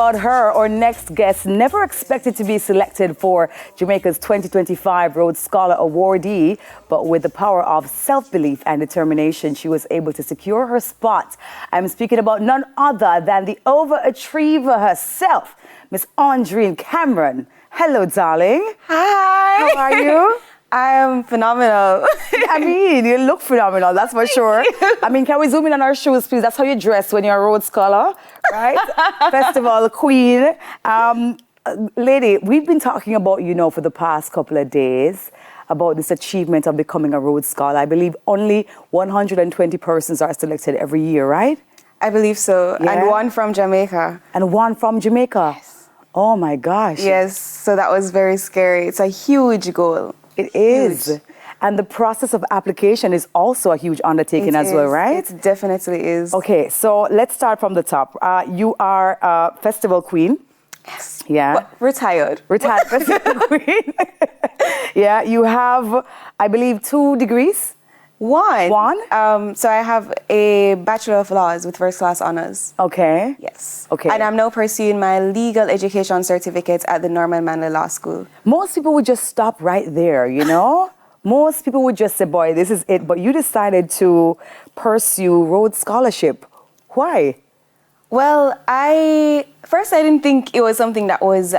About her, our next guest, never expected to be selected for Jamaica's 2025 Rhodes Scholar Awardee, but with the power of self-belief and determination, she was able to secure her spot. I'm speaking about none other than the overachiever herself, Miss Andreen Cameron. Hello, darling. Hi. How are you? I am phenomenal. I mean, you look phenomenal, that's for sure. I mean, can we zoom in on our shoes, please? That's how you dress when you're a Rhodes Scholar, right? Festival queen. Lady, we've been talking about, for the past couple of days, about this achievement of becoming a Rhodes Scholar. I believe only 120 persons are selected every year, right? I believe so. Yeah. And one from Jamaica. And one from Jamaica? Yes. Oh my gosh. Yes, so that was very scary. It's a huge goal. It is. Huge. And the process of application is also a huge undertaking as well, right? It definitely is. Okay, so let's start from the top. You are a festival queen. Yes. Yeah. But retired. Retired festival queen. Yeah, you have, I believe, 2 degrees. One. So I have a Bachelor of Laws with first class honors. Okay. Yes. Okay. And I'm now pursuing my legal education certificate at the Norman Manley Law School. Most people would just stop right there, Most people would just say, boy, this is it. But you decided to pursue Rhodes Scholarship. Why? Well, I didn't think it was something that was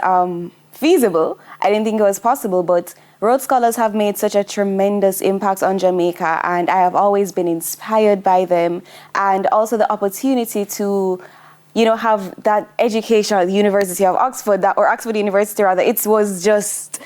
feasible. I didn't think it was possible, but Rhodes Scholars have made such a tremendous impact on Jamaica, and I have always been inspired by them, and also the opportunity to, have that education at the University of Oxford, or Oxford University rather. It was just,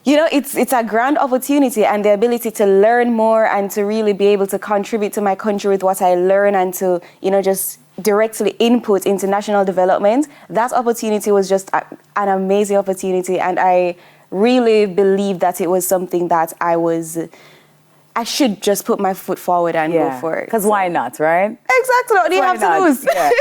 it's a grand opportunity, and the ability to learn more and to really be able to contribute to my country with what I learn and to, just directly input into national development. That opportunity was just an amazing opportunity, and I really believe that it was something that I should just put my foot forward and go for it. Because why not, right? Exactly. What do you have to lose? Yeah,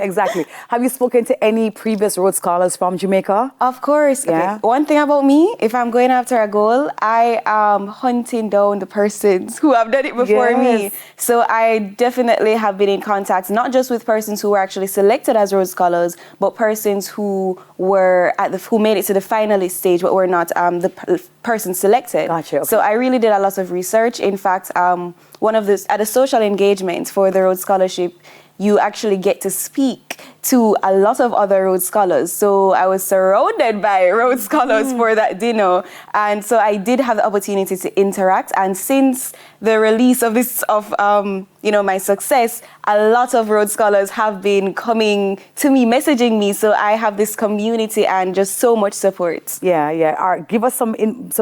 exactly. Have you spoken to any previous Rhodes Scholars from Jamaica? Of course. Yeah. Okay. One thing about me, if I'm going after a goal, I am hunting down the persons who have done it before me. So I definitely have been in contact, not just with persons who were actually selected as Rhodes Scholars, but persons who were who made it to the finalist stage, but were not the person selected. Gotcha. Okay. So I really did a lot of research. In fact, at a social engagement for the Rhodes Scholarship, you actually get to speak to a lot of other Rhodes Scholars. So I was surrounded by Rhodes Scholars for that dinner. And so I did have the opportunity to interact. And since the release of my success, a lot of Rhodes Scholars have been coming to me, messaging me. So I have this community and just so much support. Yeah. Give us some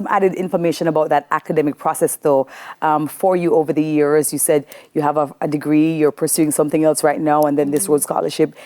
added information about that academic process, though, for you over the years. You said you have a degree, you're pursuing something else right now, and then this Rhodes Scholarship.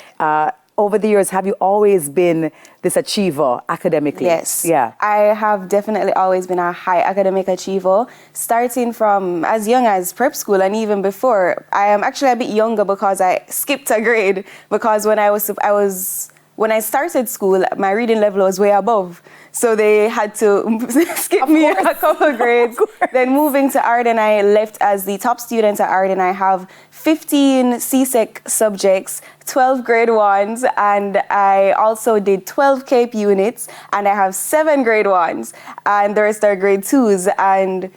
Over the years, have you always been this achiever academically? Yes. Yeah. I have definitely always been a high academic achiever, starting from as young as prep school and even before. I am actually a bit younger because I skipped a grade, because when I started school, my reading level was way above. So they had to skip me a couple grades. Then moving to Arden, I left as the top student at Arden. I have 15 CSEC subjects, 12 grade 1s, and I also did 12 CAPE units, and I have 7 grade 1s, and the rest are grade 2s. And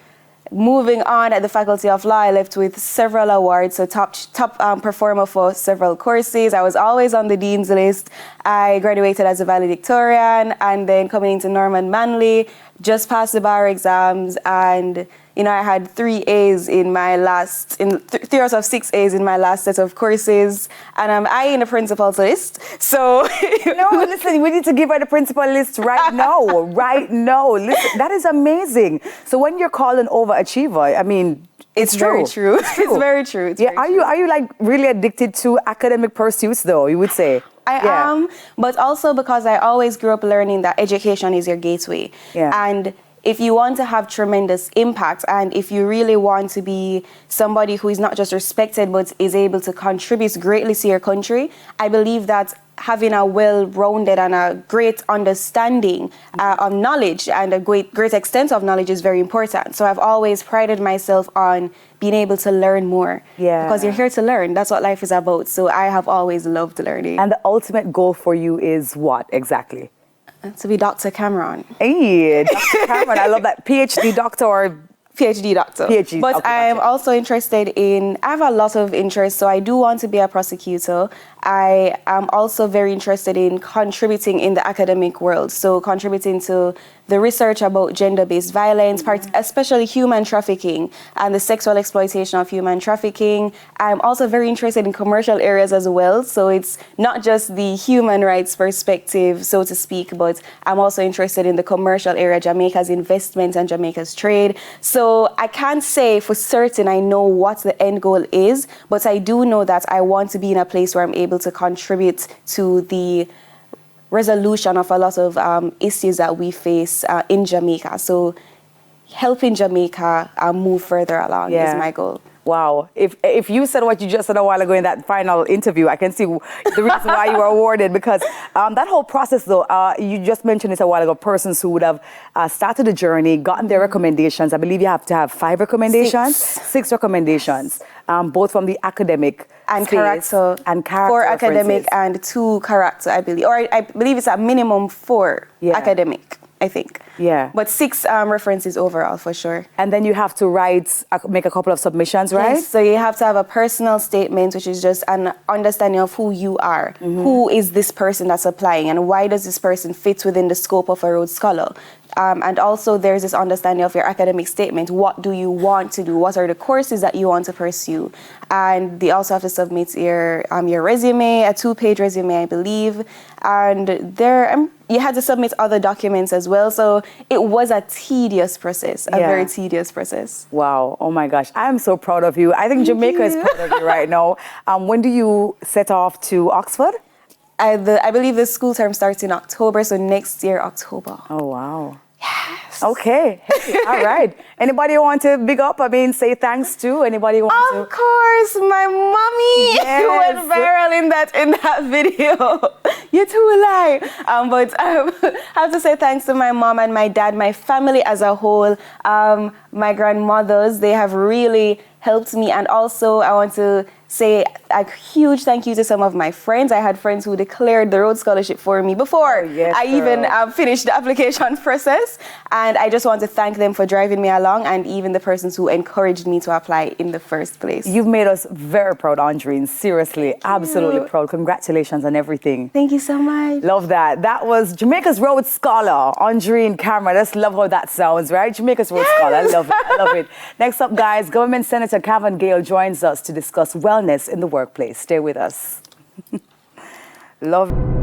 moving on at the Faculty of Law, I left with several awards, so top performer for several courses. I was always on the Dean's list. I graduated as a valedictorian, and then coming into Norman Manley, just passed the bar exams, and I had 3 A's in my last, 3 out of 6 A's in my last set of courses, and I'm eyeing the principal's list. So, listen, we need to give her the principal list right now, Listen, that is amazing. So when you're called an overachiever, I mean, it's very true. It's very true. Are you like really addicted to academic pursuits, though? You would say. I am, but also because I always grew up learning that education is your gateway, and if you want to have tremendous impact, and if you really want to be somebody who is not just respected but is able to contribute greatly to your country, I believe that having a well-rounded and a great understanding of knowledge and a great extent of knowledge is very important. So I've always prided myself on being able to learn more. Yeah. Because you're here to learn. That's what life is about. So I have always loved learning. And the ultimate goal for you is what exactly? To be Dr. Cameron. Hey, Dr. Cameron, I love that. PhD doctor or PhD doctor. PhD. But Okay, I am gotcha. also interested in, I have a lot of interest, so I do want to be a prosecutor. I am also very interested in contributing in the academic world, so contributing to the research about gender-based violence, especially human trafficking and the sexual exploitation of human trafficking. I'm also very interested in commercial areas as well, so it's not just the human rights perspective, so to speak, but I'm also interested in the commercial area, Jamaica's investment and Jamaica's trade. So I can't say for certain I know what the end goal is, but I do know that I want to be in a place where I'm able to contribute to the resolution of a lot of issues that we face in Jamaica. So helping Jamaica move further along is my goal. Wow. If you said what you just said a while ago in that final interview, I can see the reason why you were awarded, because that whole process, though, you just mentioned it a while ago, persons who would have started the journey, gotten their recommendations. I believe you have to have 5 recommendations, 6 recommendations, both from the academic and space character, and character 4 academic references. and 2 character, I believe. Or I believe it's a minimum 4 academic, I think. Yeah. But 6 references overall, for sure. And then you have to make a couple of submissions, right? Yes, so you have to have a personal statement, which is just an understanding of who you are. Who is this person that's applying, and why does this person fit within the scope of a Rhodes Scholar? And also there's this understanding of your academic statement. What do you want to do? What are the courses that you want to pursue? And they also have to submit your resume, a 2-page resume, I believe. And there, you had to submit other documents as well. So it was a tedious process, a very tedious process. Wow. Oh my gosh. I am so proud of you. I think Jamaica is proud of you right now. When do you set off to Oxford? I believe the school term starts in October, so next year, October. Oh, wow. Yes. Okay. All right. Anybody want to big up? I mean, say thanks to? Anybody want to? Of course, my mommy went viral in that video. You too lie. But I have to say thanks to my mom and my dad, my family as a whole, my grandmothers. They have really helped me, and also I want to say a huge thank you to some of my friends. I had friends who declared the Rhodes Scholarship for me before I even finished the application process, and I just want to thank them for driving me along, and even the persons who encouraged me to apply in the first place. You've made us very proud, Andreen. Seriously, absolutely proud. Congratulations on everything. Thank you so much. Love that. That was Jamaica's Rhodes Scholar, Andreen Cameron. Just love how that sounds, right? Jamaica's Rhodes Scholar. I love it. I love it. Next up, guys, Government Senator Cavan Gale joins us to discuss wellness in the workplace. Stay with us. Love.